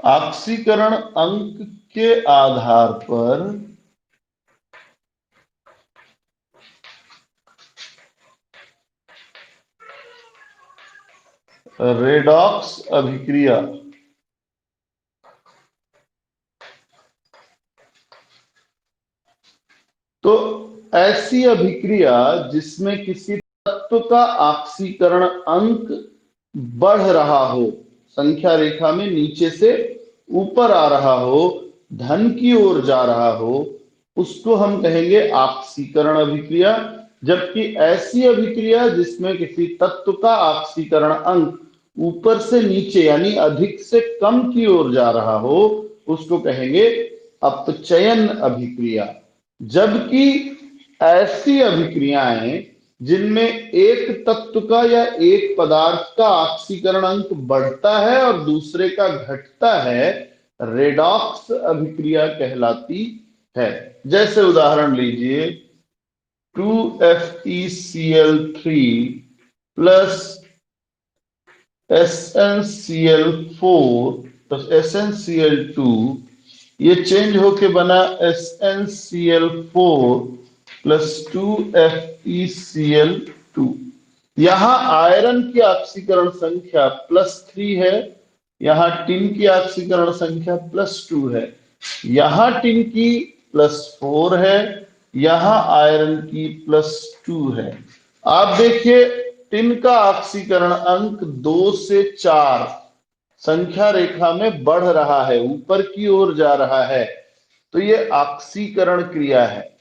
ऑक्सीकरण अंक के आधार पर रेडॉक्स अभिक्रिया तो ऐसी अभिक्रिया जिसमें किसी तत्व का ऑक्सीकरण अंक बढ़ रहा हो, संख्या रेखा में नीचे से ऊपर आ रहा हो, धन की ओर जा रहा हो, उसको हम कहेंगे ऑक्सीकरण अभिक्रिया। जबकि ऐसी अभिक्रिया जिसमें किसी तत्व का ऑक्सीकरण अंक ऊपर से नीचे यानी अधिक से कम की ओर जा रहा हो, उसको कहेंगे अपचयन अभिक्रिया। जबकि ऐसी अभिक्रियाएं जिनमें एक तत्व का या एक पदार्थ का ऑक्सीकरण अंक बढ़ता है और दूसरे का घटता है, रेडॉक्स अभिक्रिया कहलाती है। जैसे उदाहरण लीजिए 2FeCl3 plus SnCl4 plus SnCl2, ये चेंज होके बना SnCl4 प्लस 2FeCl2। यहां आयरन की ऑक्सीकरण संख्या +3 है, यहां टिन की ऑक्सीकरण संख्या +2 है, यहां टिन की +4 है, यहां आयरन की +2 है। आप देखिए टिन का ऑक्सीकरण अंक 2 से 4 संख्या रेखा में बढ़ रहा है, ऊपर की ओर जा रहा है, तो ये ऑक्सीकरण क्रिया है।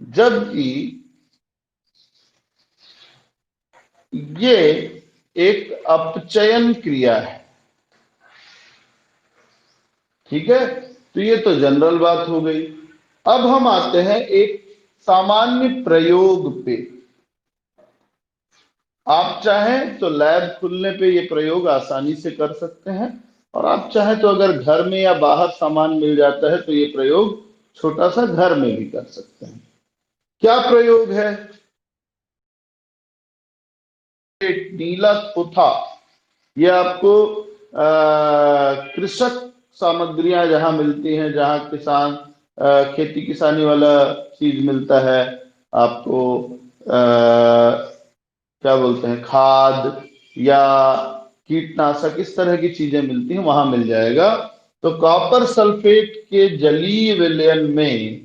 जबकि ये एक अपचयन क्रिया है। ठीक है, तो ये तो जनरल बात हो गई। अब हम आते हैं एक सामान्य प्रयोग पे। आप चाहें तो लैब खुलने पे ये प्रयोग आसानी से कर सकते हैं, और आप चाहें तो अगर घर में या बाहर सामान मिल जाता है तो ये प्रयोग छोटा सा घर में भी कर सकते हैं। क्या प्रयोग है? नीला थोथा, ये आपको कृषक सामग्रियां जहां मिलती हैं, जहां किसान खेती किसानी वाला चीज मिलता है, आपको क्या बोलते हैं, खाद या कीटनाशक, इस तरह की चीजें मिलती हैं, वहां मिल जाएगा। तो कॉपर सल्फेट के जलीय विलयन में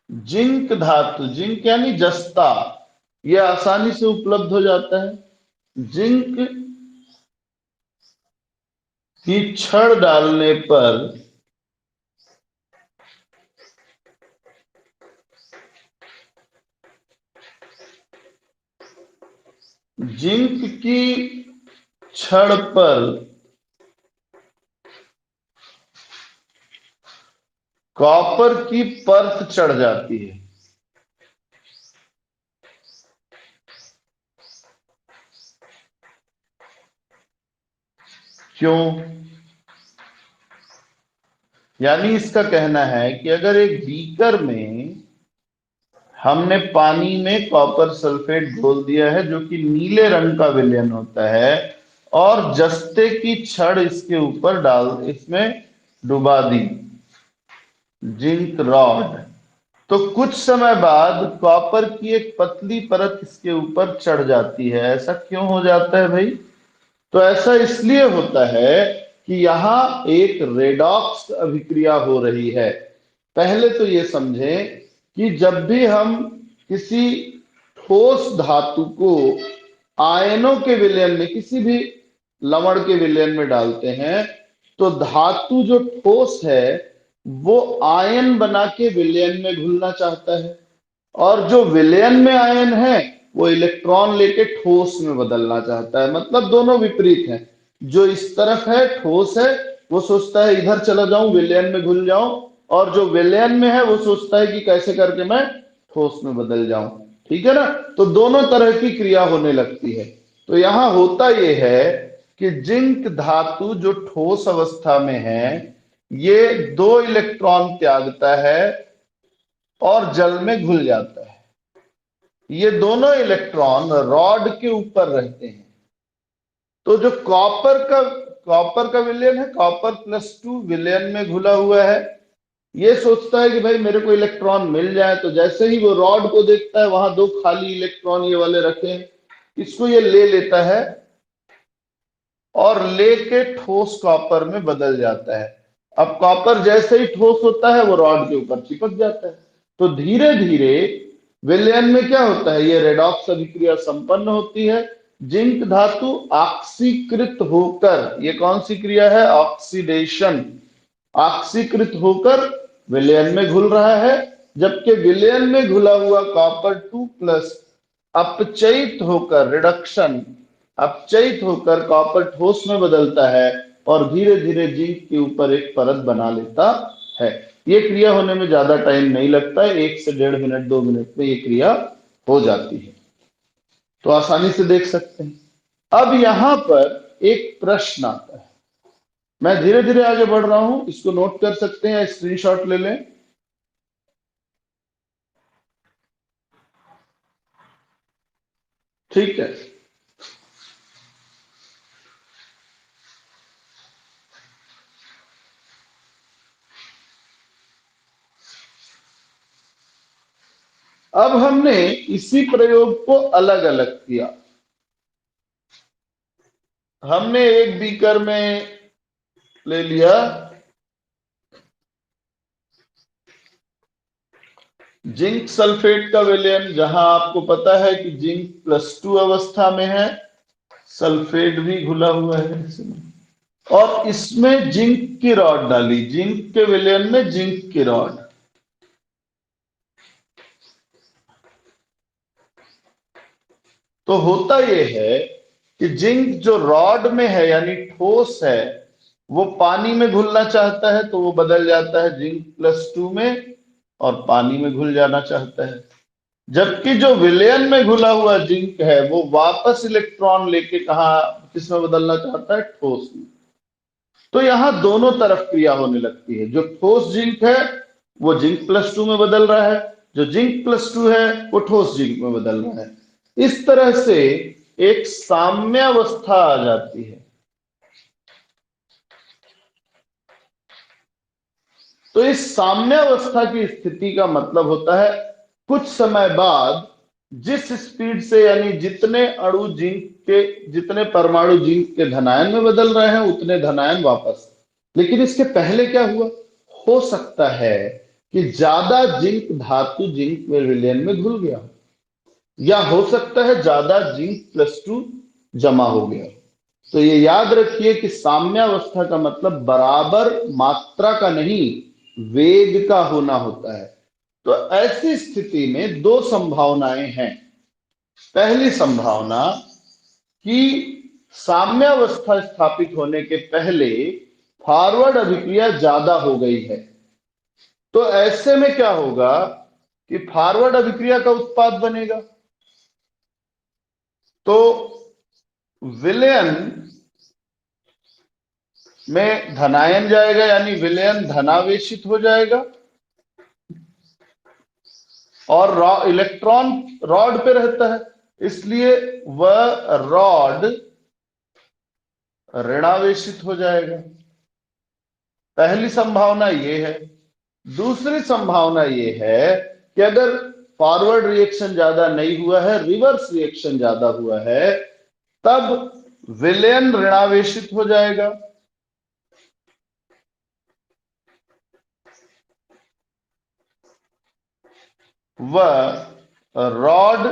जिंक धातु, जिंक यानी जस्ता, यह आसानी से उपलब्ध हो जाता है। जिंक की छड़ डालने पर जिंक की छड़ पर कॉपर की परत चढ़ जाती है। क्यों? यानी इसका कहना है कि अगर एक बीकर में हमने पानी में कॉपर सल्फेट घोल दिया है जो कि नीले रंग का विलयन होता है, और जस्ते की छड़ इसके ऊपर इसमें डुबा दी, जिंक रॉड, तो कुछ समय बाद कॉपर की एक पतली परत इसके ऊपर चढ़ जाती है। ऐसा क्यों हो जाता है भाई? तो ऐसा इसलिए होता है कि यहां एक रेडॉक्स अभिक्रिया हो रही है। पहले तो ये समझें कि जब भी हम किसी ठोस धातु को आयनों के विलयन में, किसी भी लवण के विलयन में डालते हैं, तो धातु जो ठोस है वो आयन बना के विलयन में घुलना चाहता है, और जो विलयन में आयन है वो इलेक्ट्रॉन लेके ठोस में बदलना चाहता है। मतलब दोनों विपरीत हैं। जो इस तरफ है, ठोस है, वो सोचता है इधर चला जाऊं, विलयन में घुल जाऊं, और जो विलयन में है वो सोचता है कि कैसे करके मैं ठोस में बदल जाऊं। ठीक है ना? तो दोनों तरह की क्रिया होने लगती है। तो यहां होता यह है कि जिंक धातु जो ठोस अवस्था में है, ये 2 इलेक्ट्रॉन त्यागता है और जल में घुल जाता है। ये दोनों इलेक्ट्रॉन रॉड के ऊपर रहते हैं। तो जो कॉपर का विलयन है, कॉपर+2 विलयन में घुला हुआ है, ये सोचता है कि भाई मेरे को इलेक्ट्रॉन मिल जाए। तो जैसे ही वो रॉड को देखता है वहां दो खाली इलेक्ट्रॉन ये वाले रखे हैं, इसको ये ले लेता है और लेके ठोस कॉपर में बदल जाता है। अब कॉपर जैसे ही ठोस होता है वो रॉड के ऊपर चिपक जाता है। तो धीरे धीरे विलयन में क्या होता है, ये रेडॉक्स अभिक्रिया संपन्न होती है। जिंक धातु ऑक्सीकृत होकर, ये कौन सी क्रिया है, ऑक्सीडेशन, ऑक्सीकृत होकर विलयन में घुल रहा है। जबकि विलयन में घुला हुआ कॉपर 2+ अपचयित होकर, रिडक्शन, अपचयित होकर कॉपर ठोस में बदलता है और धीरे धीरे जिंक के ऊपर एक परत बना लेता है। ये क्रिया होने में ज्यादा टाइम नहीं लगता है, 1 से 1.5 मिनट 2 मिनट में ये क्रिया हो जाती है। तो आसानी से देख सकते हैं। अब यहां पर एक प्रश्न आता है, मैं धीरे धीरे आगे बढ़ रहा हूं, इसको नोट कर सकते हैं या स्क्रीनशॉट ले लें। ठीक है। अब हमने इसी प्रयोग को अलग अलग किया। हमने एक बीकर में ले लिया जिंक सल्फेट का विलयन, जहां आपको पता है कि जिंक+2 अवस्था में है, सल्फेट भी घुला हुआ है इसमें, और इसमें जिंक की रॉड डाली, जिंक के विलयन में जिंक की रॉड। तो होता यह है कि जिंक जो रॉड में है यानी ठोस है, वो पानी में घुलना चाहता है, तो वो बदल जाता है जिंक+2 में और पानी में घुल जाना चाहता है। जबकि जो विलयन में घुला हुआ जिंक है वो वापस इलेक्ट्रॉन लेके कहा, किसमें बदलना चाहता है, ठोस में। तो यहां दोनों तरफ क्रिया होने लगती है। जो ठोस जिंक है वो जिंक+2 में बदल रहा है, जो जिंक+2 है वो ठोस जिंक में बदल रहा है। इस तरह से एक साम्यावस्था आ जाती है। तो इस साम्यावस्था की स्थिति का मतलब होता है कुछ समय बाद जिस स्पीड से, यानी जितने अणु जिंक के, जितने परमाणु जिंक के धनायन में बदल रहे हैं उतने धनायन वापस। लेकिन इसके पहले क्या हुआ, हो सकता है कि ज्यादा जिंक धातु जिंक में विलयन में घुल गया, या हो सकता है ज्यादा जिंक+2 जमा हो गया। तो ये याद रखिए कि साम्यावस्था का मतलब बराबर मात्रा का नहीं, वेग का होना होता है। तो ऐसी स्थिति में दो संभावनाएं हैं। पहली संभावना कि साम्यावस्था स्थापित होने के पहले फॉरवर्ड अभिक्रिया ज्यादा हो गई है। तो ऐसे में क्या होगा कि फॉरवर्ड अभिक्रिया का उत्पाद बनेगा। तो विलयन में धनायन जाएगा, यानी विलयन धनावेशित हो जाएगा, और इलेक्ट्रॉन रॉड पे रहता है, इसलिए वह रॉड ऋणावेशित हो जाएगा। पहली संभावना ये है। दूसरी संभावना ये है कि अगर फॉरवर्ड रिएक्शन ज्यादा नहीं हुआ है, रिवर्स रिएक्शन ज्यादा हुआ है, तब विलयन ऋणावेशित हो जाएगा, वह रॉड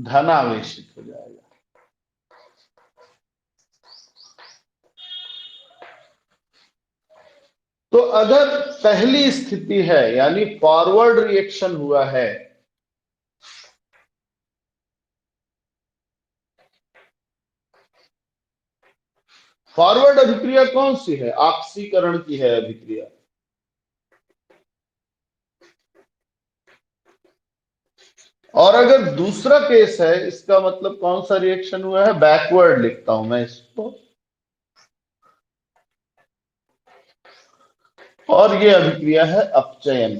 धनावेशित हो जाएगा। तो अगर पहली स्थिति है यानी फॉरवर्ड रिएक्शन हुआ है, फॉरवर्ड अभिक्रिया कौन सी है, ऑक्सीकरण की है अभिक्रिया। और अगर दूसरा केस है, इसका मतलब कौन सा रिएक्शन हुआ है, बैकवर्ड लिखता हूं मैं इसको, और ये अभिक्रिया है अपचयन।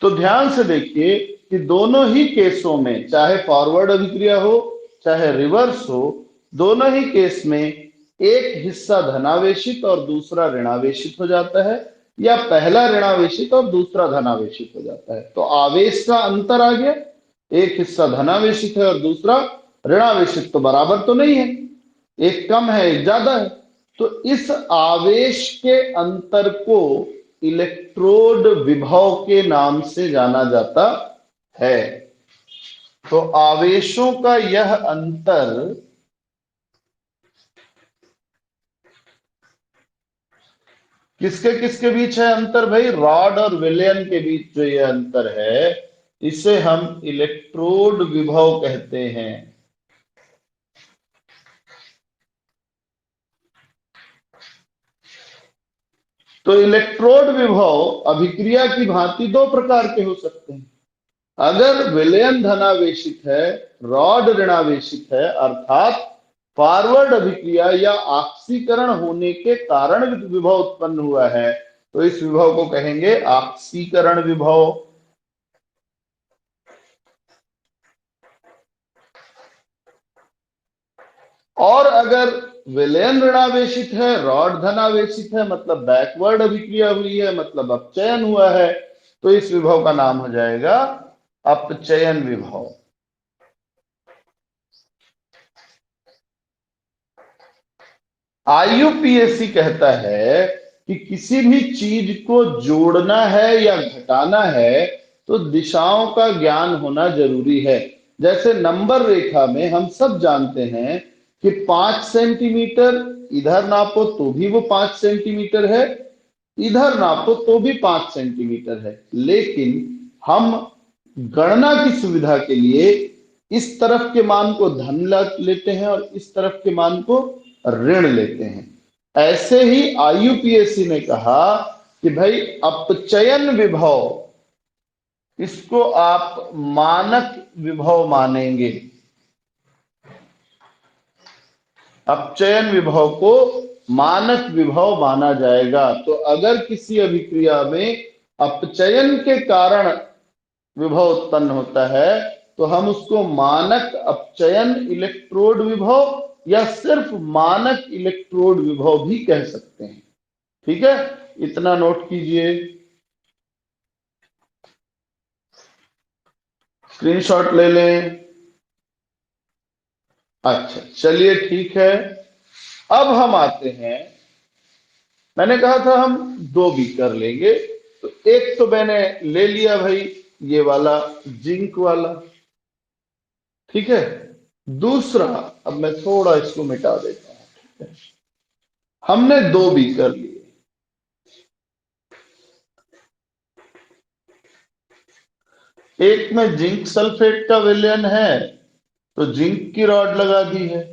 तो ध्यान से देखिए कि दोनों ही केसों में, चाहे फॉरवर्ड अभिक्रिया हो चाहे रिवर्स हो, दोनों ही केस में एक हिस्सा धनावेशित और दूसरा ऋणावेशित हो जाता है, या पहला ऋणावेशित और दूसरा धनावेशित हो जाता है। तो आवेश का अंतर आ गया, एक हिस्सा धनावेशित है और दूसरा ऋणावेशित, तो बराबर तो नहीं है, एक कम है एक ज्यादा है। तो इस आवेश के अंतर को इलेक्ट्रोड विभव के नाम से जाना जाता है। तो आवेशों का यह अंतर किसके किसके बीच है अंतर भाई? रॉड और विलयन के बीच जो ये अंतर है, इसे हम इलेक्ट्रोड विभव कहते हैं। तो इलेक्ट्रोड विभव अभिक्रिया की भांति दो प्रकार के हो सकते हैं। अगर विलयन धनावेशित है, रॉड ऋणावेशित है, अर्थात फॉरवर्ड अभिक्रिया या ऑक्सीकरण होने के कारण विभव उत्पन्न हुआ है, तो इस विभव को कहेंगे ऑक्सीकरण विभव। और अगर विलयन ऋणावेशित है, रॉड धनावेशित है, मतलब बैकवर्ड अभिक्रिया हुई है, मतलब अपचयन हुआ है, तो इस विभव का नाम हो जाएगा अपचयन विभव। आईयूपीएसी कहता है कि किसी भी चीज को जोड़ना है या घटाना है तो दिशाओं का ज्ञान होना जरूरी है। जैसे नंबर रेखा में हम सब जानते हैं कि 5 सेंटीमीटर, इधर नापो तो भी वो 5 सेंटीमीटर है, इधर नापो तो भी 5 सेंटीमीटर है। लेकिन हम गणना की सुविधा के लिए इस तरफ के मान को धन लेते हैं और इस तरफ के मान को ऋण लेते हैं। ऐसे ही आईयूपीएसी ने कहा कि भाई अपचयन विभव, इसको आप मानक विभव मानेंगे, अपचयन विभव को मानक विभव माना जाएगा। तो अगर किसी अभिक्रिया में अपचयन के कारण विभव उत्पन्न होता है तो हम उसको मानक अपचयन इलेक्ट्रोड विभव या सिर्फ मानक इलेक्ट्रोड विभव भी कह सकते हैं। ठीक है, इतना नोट कीजिए, स्क्रीनशॉट ले लें। अच्छा चलिए ठीक है, अब हम आते हैं, मैंने कहा था हम दो भी कर लेंगे, तो एक तो मैंने ले लिया भाई ये वाला जिंक वाला, ठीक है। दूसरा, अब मैं थोड़ा इसको मिटा देता हूं, ठीक है? हमने दो भी कर लिए, एक में जिंक सल्फेट का विलयन है तो जिंक की रॉड लगा दी है,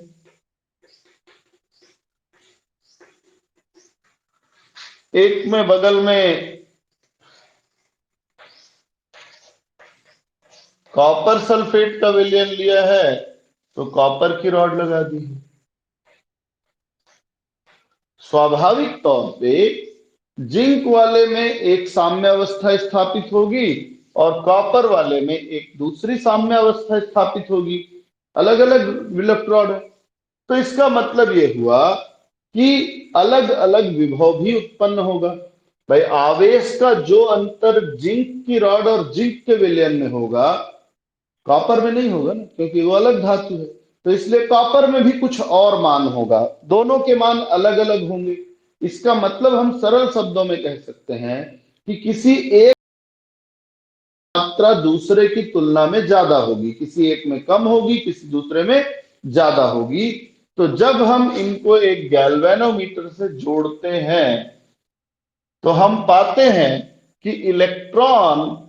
एक में बगल में कॉपर सल्फेट का विलयन लिया है तो कॉपर की रॉड लगा दी है। स्वाभाविक तौर पे जिंक वाले में एक साम्य अवस्था स्थापित होगी और कॉपर वाले में एक दूसरी साम्य अवस्था स्थापित होगी, अलग अलग इलेक्ट्रोड है। तो इसका मतलब यह हुआ कि अलग अलग विभव भी उत्पन्न होगा। भाई आवेश का जो अंतर जिंक की रॉड और जिंक के विलयन में होगा, कॉपर में नहीं होगा ना, क्योंकि वो अलग धातु है। तो इसलिए कॉपर में भी कुछ और मान होगा, दोनों के मान अलग अलग होंगे। इसका मतलब हम सरल शब्दों में कह सकते हैं कि किसी एक मात्रा दूसरे की तुलना में ज्यादा होगी, किसी एक में कम होगी, किसी दूसरे में ज्यादा होगी। तो जब हम इनको एक गैल्वेनोमीटर से जोड़ते हैं तो हम पाते हैं कि इलेक्ट्रॉन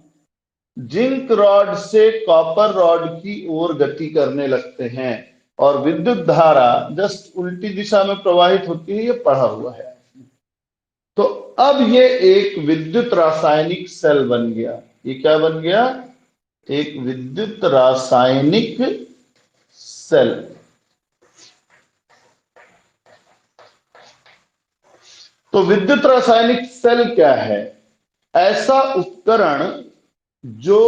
जिंक रॉड से कॉपर रॉड की ओर गति करने लगते हैं और विद्युत धारा जस्ट उल्टी दिशा में प्रवाहित होती है, ये पढ़ा हुआ है। तो अब ये एक विद्युत रासायनिक सेल बन गया। ये क्या बन गया? एक विद्युत रासायनिक सेल। तो विद्युत रासायनिक सेल क्या है? ऐसा उपकरण जो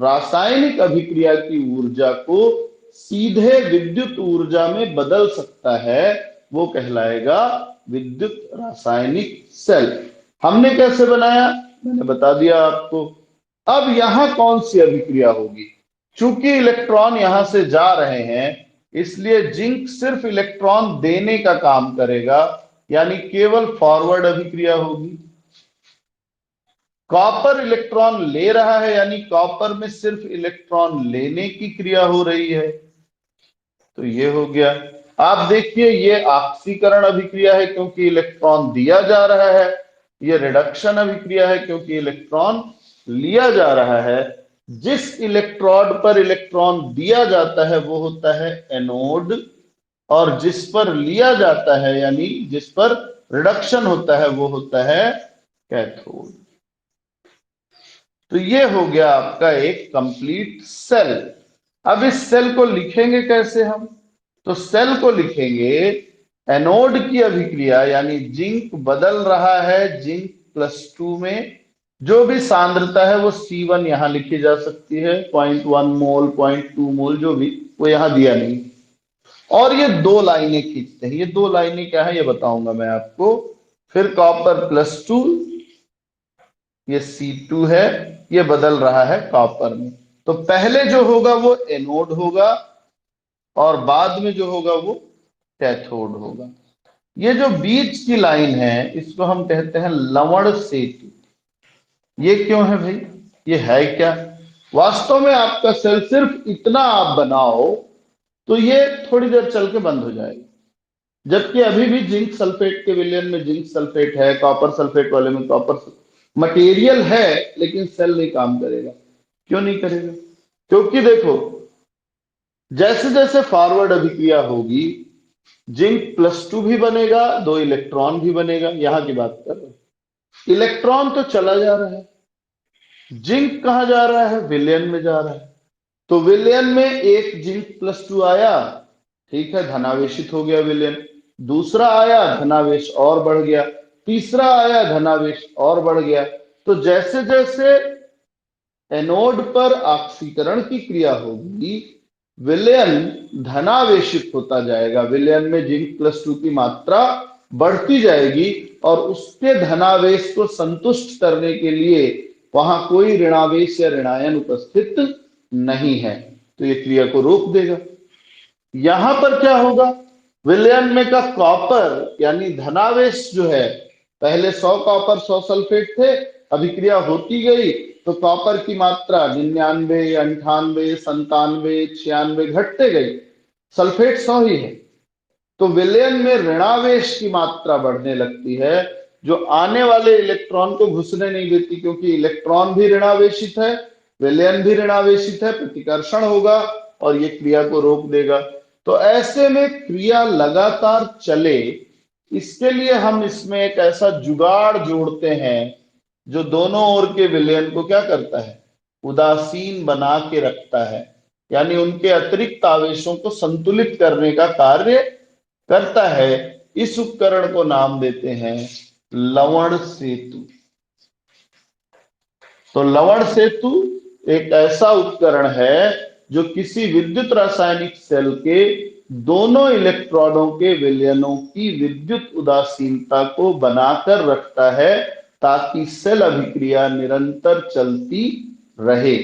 रासायनिक अभिक्रिया की ऊर्जा को सीधे विद्युत ऊर्जा में बदल सकता है, वो कहलाएगा विद्युत रासायनिक सेल। हमने कैसे बनाया, मैंने बता दिया आपको। अब यहां कौन सी अभिक्रिया होगी, चूंकि इलेक्ट्रॉन यहां से जा रहे हैं, इसलिए जिंक सिर्फ इलेक्ट्रॉन देने का काम करेगा, यानी केवल फॉरवर्ड अभिक्रिया होगी। कॉपर इलेक्ट्रॉन ले रहा है, यानी कॉपर में सिर्फ इलेक्ट्रॉन लेने की क्रिया हो रही है। तो ये हो गया। आप देखिए, ये ऑक्सीकरण अभिक्रिया है क्योंकि इलेक्ट्रॉन दिया जा रहा है। ये रिडक्शन अभिक्रिया है क्योंकि इलेक्ट्रॉन लिया जा रहा है। जिस इलेक्ट्रोड पर इलेक्ट्रॉन दिया जाता है वो होता है एनोड, और जिस पर लिया जाता है यानी जिस पर रिडक्शन होता है वो होता है कैथोड। तो ये हो गया आपका एक कंप्लीट सेल। अब इस सेल को लिखेंगे कैसे हम, तो सेल को लिखेंगे एनोड की अभिक्रिया, यानी जिंक बदल रहा है जिंक +2 में। जो भी सांद्रता है वो C1 यहां लिखी जा सकती है, 0.1 मोल 0.2 मोल जो भी, वो यहां दिया नहीं। और ये दो लाइनें खींचते हैं। ये दो लाइनें क्या है ये बताऊंगा मैं आपको। फिर कॉपर +2, ये C2 है, ये बदल रहा है कॉपर में। तो पहले जो होगा वो एनोड होगा और बाद में जो होगा वो कैथोड होगा। ये जो बीच की लाइन है इसको हम कहते हैं लवण सेतु। ये क्यों है भाई, ये है क्या, वास्तव में आपका सेल सिर्फ इतना आप बनाओ तो ये थोड़ी देर चल के बंद हो जाएगा। जबकि अभी भी जिंक सल्फेट के विलयन में जिंक सल्फेट है, कॉपर सल्फेट वाले में कॉपर मटेरियल है, लेकिन सेल नहीं काम करेगा। क्यों नहीं करेगा, क्योंकि देखो जैसे जैसे फॉरवर्ड अभिक्रिया होगी जिंक +2 भी बनेगा, 2 इलेक्ट्रॉन भी बनेगा। यहां की बात कर रहे हैं, इलेक्ट्रॉन तो चला जा रहा है, जिंक कहां जा रहा है, विलयन में जा रहा है। तो विलयन में एक जिंक +2 आया, ठीक है, धनावेशित हो गया विलयन। दूसरा आया, धनावेश और बढ़ गया। तीसरा आया, धनावेश और बढ़ गया। तो जैसे जैसे एनोड पर ऑक्सीकरण की क्रिया होगी, विलयन धनावेशित होता जाएगा, विलयन में जिंक +2 की मात्रा बढ़ती जाएगी, और उसके धनावेश को संतुष्ट करने के लिए वहां कोई ऋणावेश या ऋणायन उपस्थित नहीं है, तो ये क्रिया को रोक देगा। यहां पर क्या होगा, विलयन में का कॉपर यानी धनावेश जो है, पहले 100 कॉपर 100 सल्फेट थे, अभिक्रिया होती गई तो कॉपर की मात्रा 99 98 97 96 घटते गई, सल्फेट 100 ही है। तो विलयन में ऋणावेश की मात्रा बढ़ने लगती है, जो आने वाले इलेक्ट्रॉन को घुसने नहीं देती, क्योंकि इलेक्ट्रॉन भी ऋणावेशित है, विलयन भी ऋणावेशित है, प्रतिकर्षण होगा और ये क्रिया को रोक देगा। तो ऐसे में क्रिया लगातार चले, इसके लिए हम इसमें एक ऐसा जुगाड़ जोड़ते हैं जो दोनों ओर के विलयन को क्या करता है, उदासीन बना के रखता है, यानी उनके अतिरिक्त आवेशों को संतुलित करने का कार्य करता है। इस उपकरण को नाम देते हैं लवण सेतु। तो लवण सेतु एक ऐसा उपकरण है जो किसी विद्युत रासायनिक सेल के दोनों इलेक्ट्रॉनों के विलयनों की विद्युत उदासीनता को बनाकर रखता है, ताकि सेल अभिक्रिया निरंतर चलती रहे।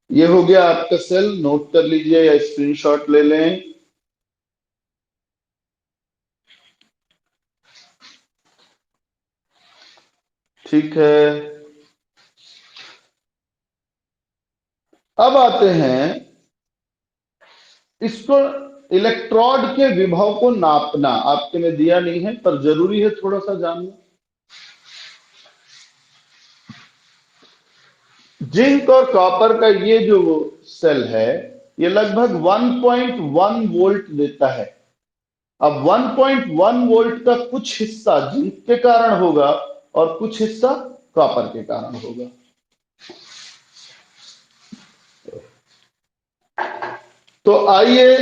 ये हो गया आपका सेल, नोट कर लीजिए या स्क्रीनशॉट ले लें। ठीक है, अब आते हैं इसको, इलेक्ट्रोड के विभव को नापना आपके में दिया नहीं है पर जरूरी है थोड़ा सा जानना। जिंक और कॉपर का ये जो सेल है, ये लगभग 1.1 वोल्ट देता है। अब 1.1 वोल्ट का कुछ हिस्सा जिंक के कारण होगा और कुछ हिस्सा कॉपर के कारण होगा। तो आइए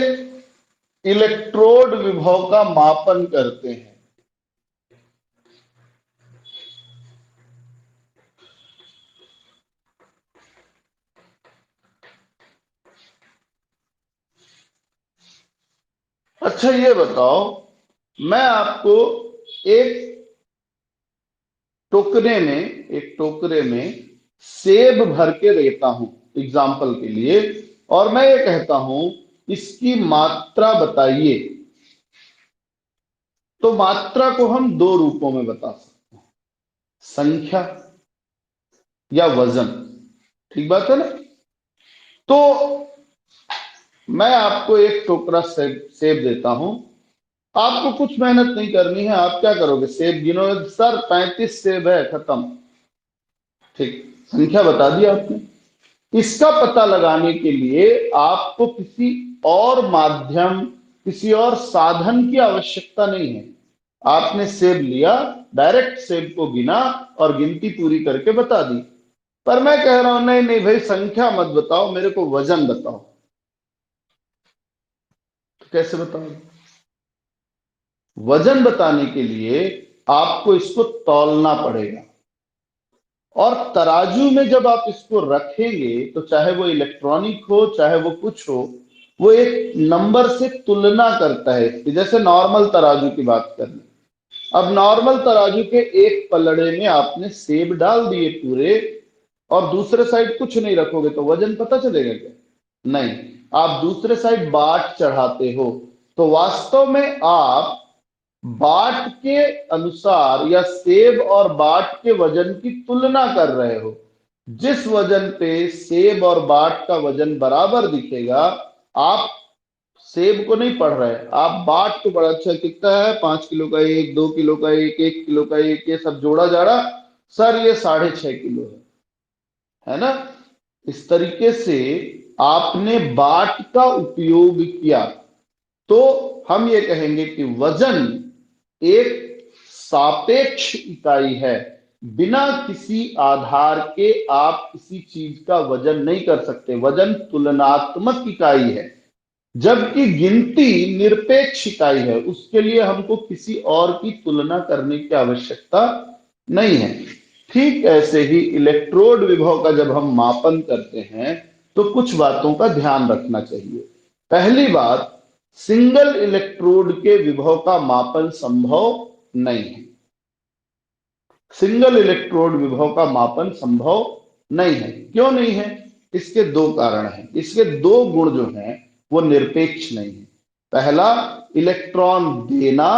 इलेक्ट्रोड विभव का मापन करते हैं। अच्छा ये बताओ, मैं आपको एक टोकरे में सेब भर के देता हूं एग्जाम्पल के लिए, और मैं ये कहता हूं इसकी मात्रा बताइए। तो मात्रा को हम दो रूपों में बता सकते हैं, संख्या या वजन। ठीक बात है ना? तो मैं आपको एक टोकरा सेब देता हूं, आपको कुछ मेहनत नहीं करनी है। आप क्या करोगे? सेब गिनोगे, सर 35 सेब है, खत्म। ठीक, संख्या बता दी आपने। इसका पता लगाने के लिए आपको किसी और माध्यम, किसी और साधन की आवश्यकता नहीं है। आपने सेब लिया, डायरेक्ट सेब को गिना और गिनती पूरी करके बता दी। पर मैं कह रहा हूं नहीं नहीं भाई, संख्या मत बताओ, मेरे को वजन बताओ। तो कैसे बताओ? वजन बताने के लिए आपको इसको तौलना पड़ेगा, और तराजू में जब आप इसको रखेंगे तो चाहे वो इलेक्ट्रॉनिक हो चाहे वो कुछ हो, वो एक नंबर से तुलना करता है इसकी। जैसे नॉर्मल तराजू की बात कर लें, अब नॉर्मल तराजू के एक पलड़े में आपने सेब डाल दिए पूरे, और दूसरे साइड कुछ नहीं रखोगे तो वजन पता चलेगा क्या? नहीं। आप दूसरे साइड बाट चढ़ाते हो, तो वास्तव में आप बाट के अनुसार या सेब और बाट के वजन की तुलना कर रहे हो। जिस वजन पे सेब और बाट का वजन बराबर दिखेगा, आप सेब को नहीं पढ़ रहे, आप बाट को बड़ा। अच्छा कितना है? 5 किलो का एक, 2 किलो का एक, 1 किलो का एक, ये सब जोड़ा जाड़ा, सर ये 6.5 किलो है ना? इस तरीके से आपने बाट का उपयोग किया। तो हम ये कहेंगे कि वजन एक सापेक्ष इकाई है। बिना किसी आधार के आप किसी चीज का वजन नहीं कर सकते। वजन तुलनात्मक इकाई है, जबकि गिनती निरपेक्ष इकाई है। उसके लिए हमको किसी और की तुलना करने की आवश्यकता नहीं है। ठीक ऐसे ही इलेक्ट्रोड विभव का जब हम मापन करते हैं तो कुछ बातों का ध्यान रखना चाहिए। पहली बात, सिंगल इलेक्ट्रोड के विभव का मापन संभव नहीं है। सिंगल इलेक्ट्रोड विभव का मापन संभव नहीं है। क्यों नहीं है? इसके दो कारण हैं। इसके दो गुण जो हैं वो निरपेक्ष नहीं है। पहला, इलेक्ट्रॉन देना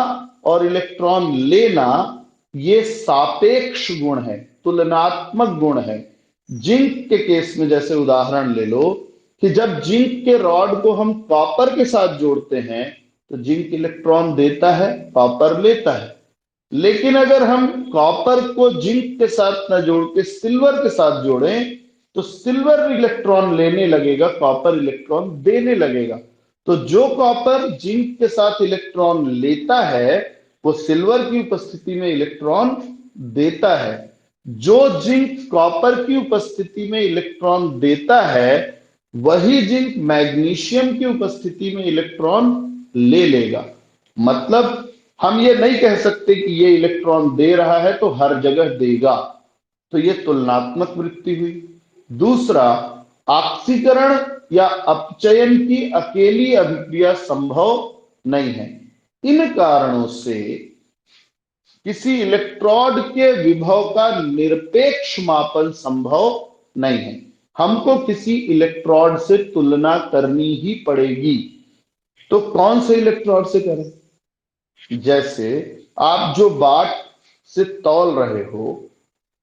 और इलेक्ट्रॉन लेना ये सापेक्ष गुण है, तुलनात्मक गुण है। जिंक के केस में जैसे उदाहरण ले लो कि जब जिंक के रॉड को हम कॉपर के साथ जोड़ते हैं तो जिंक इलेक्ट्रॉन देता है, कॉपर लेता है। लेकिन अगर हम कॉपर को जिंक के साथ न जोड़ के सिल्वर के साथ जोड़ें तो सिल्वर इलेक्ट्रॉन लेने लगेगा, कॉपर इलेक्ट्रॉन देने लगेगा। तो जो कॉपर जिंक के साथ इलेक्ट्रॉन लेता है वो सिल्वर की उपस्थिति में इलेक्ट्रॉन देता है। जो जिंक कॉपर की उपस्थिति में इलेक्ट्रॉन देता है वही जिंक मैग्नीशियम की उपस्थिति में इलेक्ट्रॉन ले लेगा। मतलब हम ये नहीं कह सकते कि ये इलेक्ट्रॉन दे रहा है तो हर जगह देगा। तो ये तुलनात्मक वृत्ति हुई। दूसरा, ऑक्सीकरण या अपचयन की अकेली अभिक्रिया संभव नहीं है। इन कारणों से किसी इलेक्ट्रोड के विभव का निरपेक्ष मापन संभव नहीं है। हमको किसी इलेक्ट्रोड से तुलना करनी ही पड़ेगी। तो कौन से इलेक्ट्रोड से करें? जैसे आप जो बाट से तौल रहे हो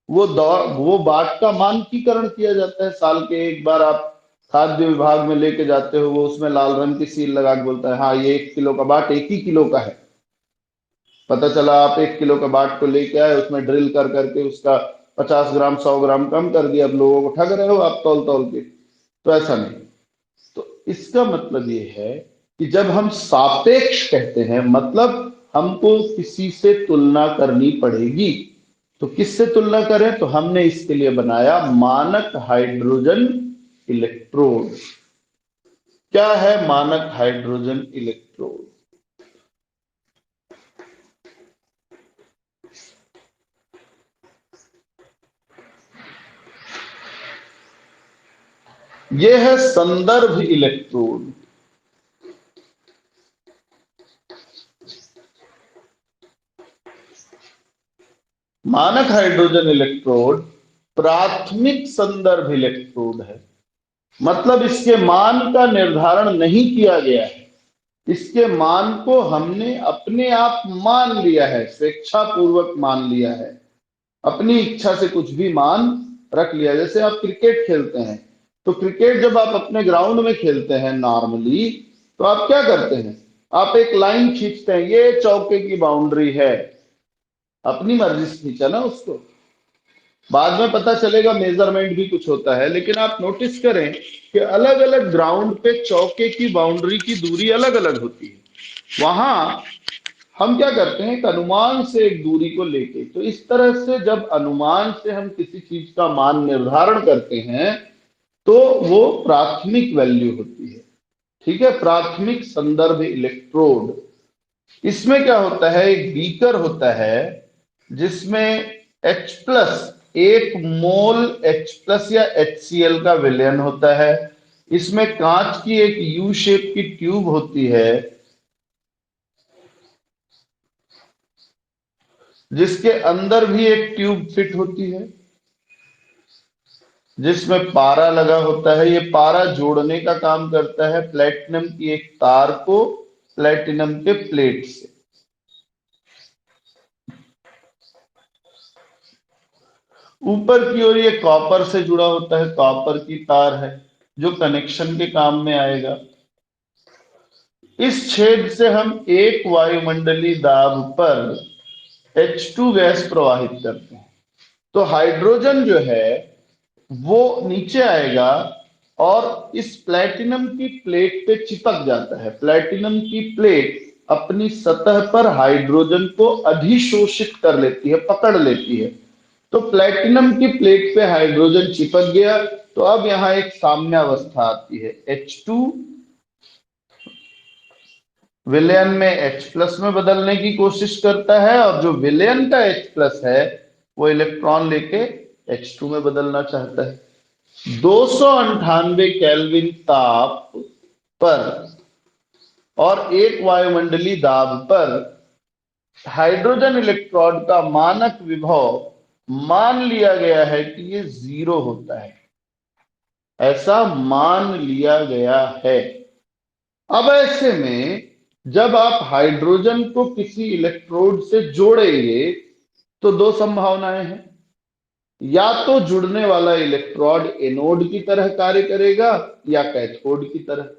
वो बाट का मानकीकरण किया जाता है। साल के एक बार आप खाद्य विभाग में लेके जाते हो, वो उसमें लाल रंग की सील लगा के बोलता है हाँ ये 1 किलो का बाट 1 ही किलो का है। पता चला आप 1 किलो का बाट को लेके आए, उसमें ड्रिल कर करके उसका 50 ग्राम 100 ग्राम कम कर दिया, अब लोगों को ठग रहे हो आप तौल तौल के। तो ऐसा नहीं। तो इसका मतलब ये है कि जब हम सापेक्ष कहते हैं मतलब हमको किसी से तुलना करनी पड़ेगी। तो किससे तुलना करें? तो हमने इसके लिए बनाया मानक हाइड्रोजन इलेक्ट्रोड। क्या है मानक हाइड्रोजन इलेक्ट्रोड? यह है संदर्भ इलेक्ट्रोड। मानक हाइड्रोजन इलेक्ट्रोड प्राथमिक संदर्भ इलेक्ट्रोड है, मतलब इसके मान का निर्धारण नहीं किया गया है, इसके मान को हमने अपने आप मान लिया है, स्वेच्छा पूर्वक मान लिया है, अपनी इच्छा से कुछ भी मान रख लिया। जैसे आप क्रिकेट खेलते हैं, तो क्रिकेट जब आप अपने ग्राउंड में खेलते हैं नॉर्मली, तो आप क्या करते हैं, आप एक लाइन खींचते हैं, ये चौके की बाउंड्री है, अपनी मर्जी से खींचा ना उसको। बाद में पता चलेगा मेजरमेंट भी कुछ होता है, लेकिन आप नोटिस करें कि अलग अलग ग्राउंड पे चौके की बाउंड्री की दूरी अलग अलग होती है। वहां हम क्या करते हैं, एक अनुमान से एक दूरी को लेके, तो इस तरह से जब अनुमान से हम किसी चीज का मान निर्धारण करते हैं तो वो प्राथमिक वैल्यू होती है। ठीक है, प्राथमिक संदर्भ इलेक्ट्रोड। इसमें क्या होता है, एक बीकर होता है जिसमें H प्लस, 1 मोल H प्लस या HCl का विलयन होता है। इसमें कांच की एक यू शेप की ट्यूब होती है जिसके अंदर भी एक ट्यूब फिट होती है जिसमें पारा लगा होता है। ये पारा जोड़ने का काम करता है प्लेटिनम की एक तार को प्लेटिनम के प्लेट से। ऊपर की ओर ये कॉपर से जुड़ा होता है, कॉपर की तार है जो कनेक्शन के काम में आएगा। इस छेद से हम एक वायुमंडलीय दाब पर H2 गैस प्रवाहित करते हैं, तो हाइड्रोजन जो है वो नीचे आएगा और इस प्लेटिनम की प्लेट पे चिपक जाता है। प्लेटिनम की प्लेट अपनी सतह पर हाइड्रोजन को अधिशोषित कर लेती है, पकड़ लेती है। तो प्लेटिनम की प्लेट पे हाइड्रोजन चिपक गया, तो अब यहां एक साम्यावस्था आती है, H2 विलयन में H प्लस में बदलने की कोशिश करता है, और जो विलयन का H प्लस है वो इलेक्ट्रॉन लेके H2 में बदलना चाहता है। 298 केल्विन ताप पर और एक वायुमंडलीय दाब पर हाइड्रोजन इलेक्ट्रोड का मानक विभव मान लिया गया है कि ये 0 होता है, ऐसा मान लिया गया है। अब ऐसे में जब आप हाइड्रोजन को किसी इलेक्ट्रोड से जोड़ेंगे तो दो संभावनाएं हैं, या तो जुड़ने वाला इलेक्ट्रोड एनोड की तरह कार्य करेगा या कैथोड की तरह।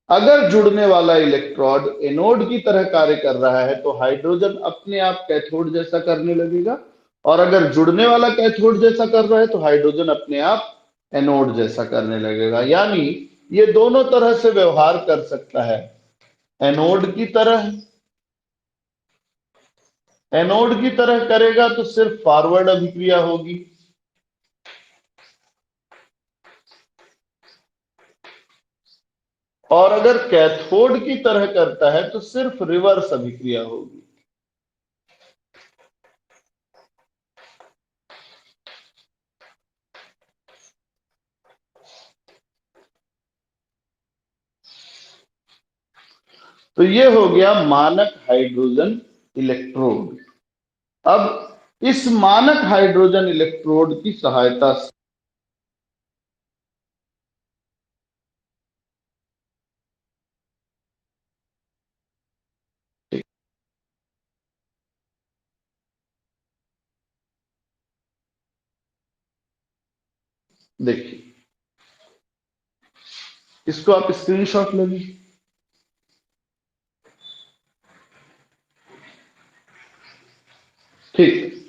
अगर जुड़ने वाला इलेक्ट्रोड एनोड की तरह कार्य कर रहा है तो हाइड्रोजन अपने आप कैथोड जैसा करने लगेगा, और अगर जुड़ने वाला कैथोड जैसा कर रहा है तो हाइड्रोजन अपने आप एनोड जैसा करने लगेगा। यानी ये दोनों तरह से व्यवहार कर सकता है। एनोड की तरह, एनोड की तरह करेगा तो सिर्फ फॉरवर्ड अभिक्रिया होगी, और अगर कैथोड की तरह करता है तो सिर्फ रिवर्स अभिक्रिया होगी। तो ये हो गया मानक हाइड्रोजन इलेक्ट्रोड। अब इस मानक हाइड्रोजन इलेक्ट्रोड की सहायता से देखिए, इसको आप स्क्रीनशॉट ले लीजिए। ठीक,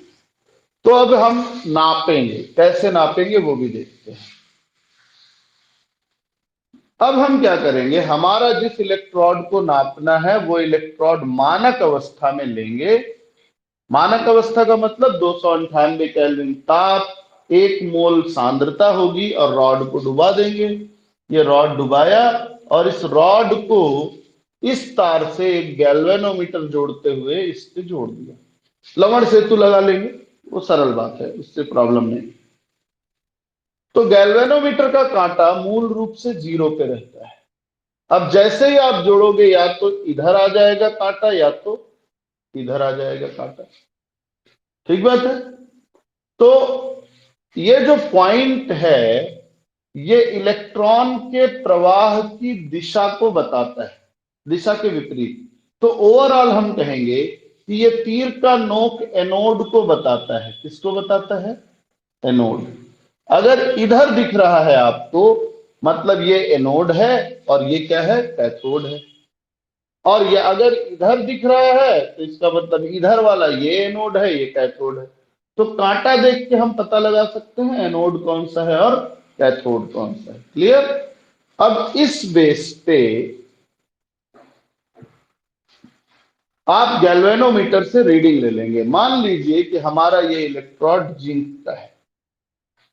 तो अब हम नापेंगे, कैसे नापेंगे वो भी देखते हैं। अब हम क्या करेंगे, हमारा जिस इलेक्ट्रोड को नापना है वो इलेक्ट्रोड मानक अवस्था में लेंगे। मानक अवस्था का मतलब 298 केल्विन ताप, 1 मोल सांद्रता होगी, और रॉड को डुबा देंगे। ये रॉड डुबाया और इस रॉड को इस तार से एक गैल्वेनोमीटर जोड़ते हुए इससे जोड़ दिया। लवण सेतु लगा लेंगे, वो सरल बात है, उससे प्रॉब्लम नहीं। तो गैल्वेनोमीटर का कांटा मूल रूप से 0 पे रहता है। अब जैसे ही आप जोड़ोगे या तो इधर आ जाएगा कांटा या तो इधर आ जाएगा कांटा। ठीक बात है। तो ये जो पॉइंट है ये इलेक्ट्रॉन के प्रवाह की दिशा को बताता है, दिशा के विपरीत। तो ओवरऑल हम कहेंगे कि ये तीर का नोक एनोड को बताता है। किसको बताता है? एनोड। अगर इधर दिख रहा है आपको, मतलब ये एनोड है और ये क्या है? कैथोड है। और ये अगर इधर दिख रहा है तो इसका मतलब इधर वाला ये एनोड है, ये कैथोड है। तो कांटा देख के हम पता लगा सकते हैं एनोड कौन सा है और कैथोड कौन सा है। क्लियर? अब इस बेस पे आप गैल्वेनोमीटर से रीडिंग ले लेंगे। मान लीजिए कि हमारा ये इलेक्ट्रोड जिंक का है।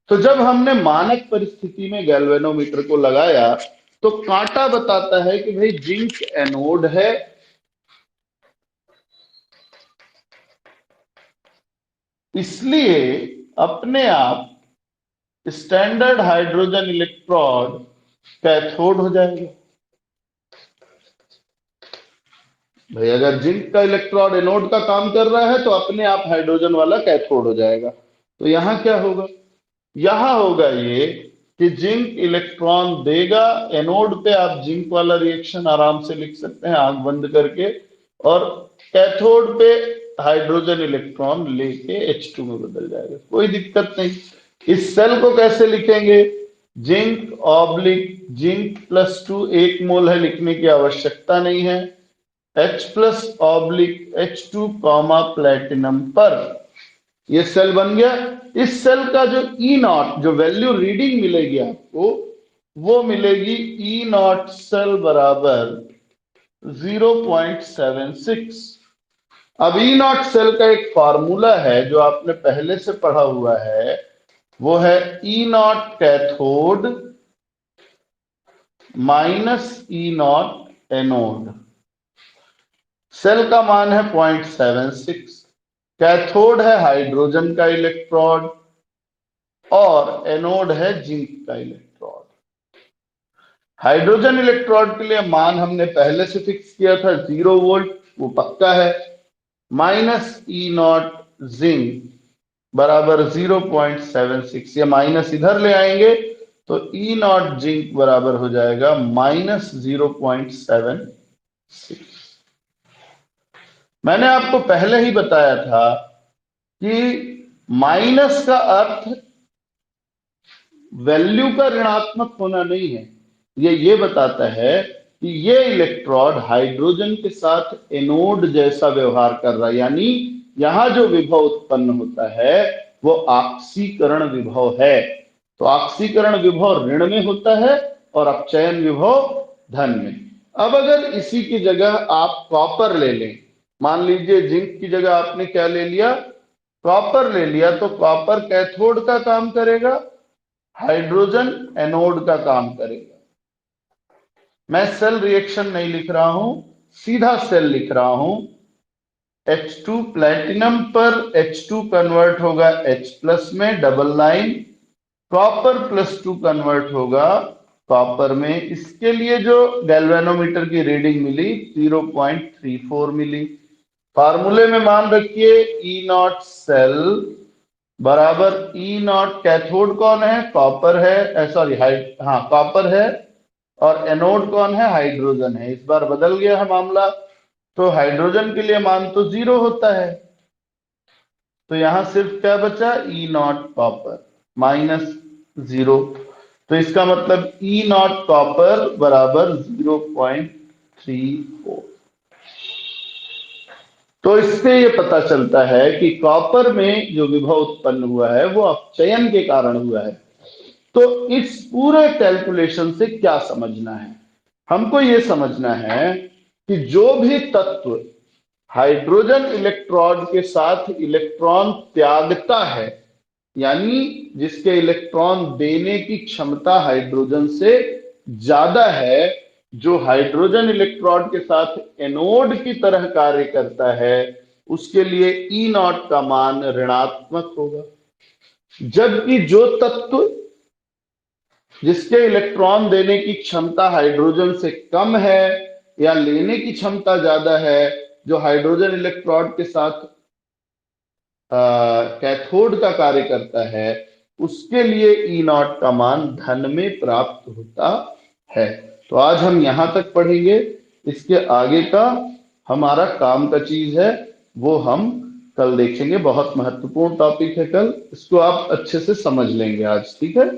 तो जब हमने मानक परिस्थिति में गैल्वेनोमीटर को लगाया तो कांटा बताता है कि भाई जिंक एनोड है, इसलिए अपने आप स्टैंडर्ड हाइड्रोजन इलेक्ट्रोड कैथोड हो जाएगा। भाई अगर जिंक का इलेक्ट्रोड एनोड का काम कर रहा है तो अपने आप हाइड्रोजन वाला कैथोड हो जाएगा। तो यहां क्या होगा? यहां होगा ये कि जिंक इलेक्ट्रॉन देगा एनोड पे। आप जिंक वाला रिएक्शन आराम से लिख सकते हैं आंख बंद करके। और कैथोड पे हाइड्रोजन इलेक्ट्रॉन लेके H2 में बदल जाएगा, कोई दिक्कत नहीं। इस सेल को कैसे लिखेंगे? जिंक ऑब्लिक जिंक प्लस 2 1 मोल है, लिखने की आवश्यकता नहीं है। H plus oblique H2 comma platinum पर ये सेल बन गया। इस सेल का जो ई नॉट, जो वैल्यू रीडिंग मिलेगी आपको, वो मिलेगी ई नॉट सेल बराबर 0.76। अब ई नॉट सेल का एक फॉर्मूला है जो आपने पहले से पढ़ा हुआ है, वो है E naught cathode minus E naught anode. Cell का मान है 0.76। कैथोड है हाइड्रोजन का इलेक्ट्रोड और एनोड है जिंक का इलेक्ट्रोड। हाइड्रोजन इलेक्ट्रोड के लिए मान हमने पहले से फिक्स किया था 0 वोल्ट, वो पक्का है। माइनस ई नॉट जिंक बराबर 0.76, ये माइनस इधर ले आएंगे तो ई नॉट जिंक बराबर हो जाएगा माइनस 0.76। मैंने आपको पहले ही बताया था कि माइनस का अर्थ वैल्यू का ऋणात्मक होना नहीं है। ये बताता है कि ये इलेक्ट्रोड हाइड्रोजन के साथ एनोड जैसा व्यवहार कर रहा है, यानी यहां जो विभव उत्पन्न होता है वो ऑक्सीकरण विभव है। तो ऑक्सीकरण विभव ऋण में होता है और अपचयन विभव धन में। अब अगर इसी की जगह आप कॉपर ले लें, मान लीजिए जिंक की जगह आपने क्या ले लिया? कॉपर ले लिया, तो कॉपर कैथोड का काम करेगा, हाइड्रोजन एनोड का काम करेगा। मैं सेल रिएक्शन नहीं लिख रहा हूं, सीधा सेल लिख रहा हूं। H2 प्लेटिनम पर H2 कन्वर्ट होगा H प्लस में, double line. Copper plus 2 convert होगा कॉपर में। इसके लिए जो गैल्वेनोमीटर की रीडिंग मिली 0.34 मिली। फार्मूले में मान रखिए ई नॉट सेल बराबर ई नॉट, कैथोड कौन है? कॉपर है, सॉरी हाँ कॉपर है, और एनोड कौन है? हाइड्रोजन है। इस बार बदल गया है मामला, तो हाइड्रोजन के लिए मान तो 0 होता है, तो यहां सिर्फ क्या बचा? ई नॉट कॉपर माइनस 0। तो इसका मतलब ई नॉट कॉपर बराबर 0.34। तो इससे ये पता चलता है कि कॉपर में जो विभव उत्पन्न हुआ है वो अपचयन के कारण हुआ है। तो इस पूरे कैलकुलेशन से क्या समझना है? हमको ये समझना है कि जो भी तत्व हाइड्रोजन इलेक्ट्रोड के साथ इलेक्ट्रॉन त्यागता है, यानी जिसके इलेक्ट्रॉन देने की क्षमता हाइड्रोजन से ज्यादा है, जो हाइड्रोजन इलेक्ट्रोड के साथ एनोड की तरह कार्य करता है, उसके लिए ई नॉट का मान ऋणात्मक होगा। जबकि जो तत्व जिसके इलेक्ट्रॉन देने की क्षमता हाइड्रोजन से कम है या लेने की क्षमता ज्यादा है, जो हाइड्रोजन इलेक्ट्रोड के साथ कैथोड का कार्य करता है, उसके लिए ई नॉट का मान धन में प्राप्त होता है। तो आज हम यहां तक पढ़ेंगे। इसके आगे का हमारा काम का चीज है, वो हम कल देखेंगे। बहुत महत्वपूर्ण टॉपिक है कल, इसको आप अच्छे से समझ लेंगे आज, ठीक है।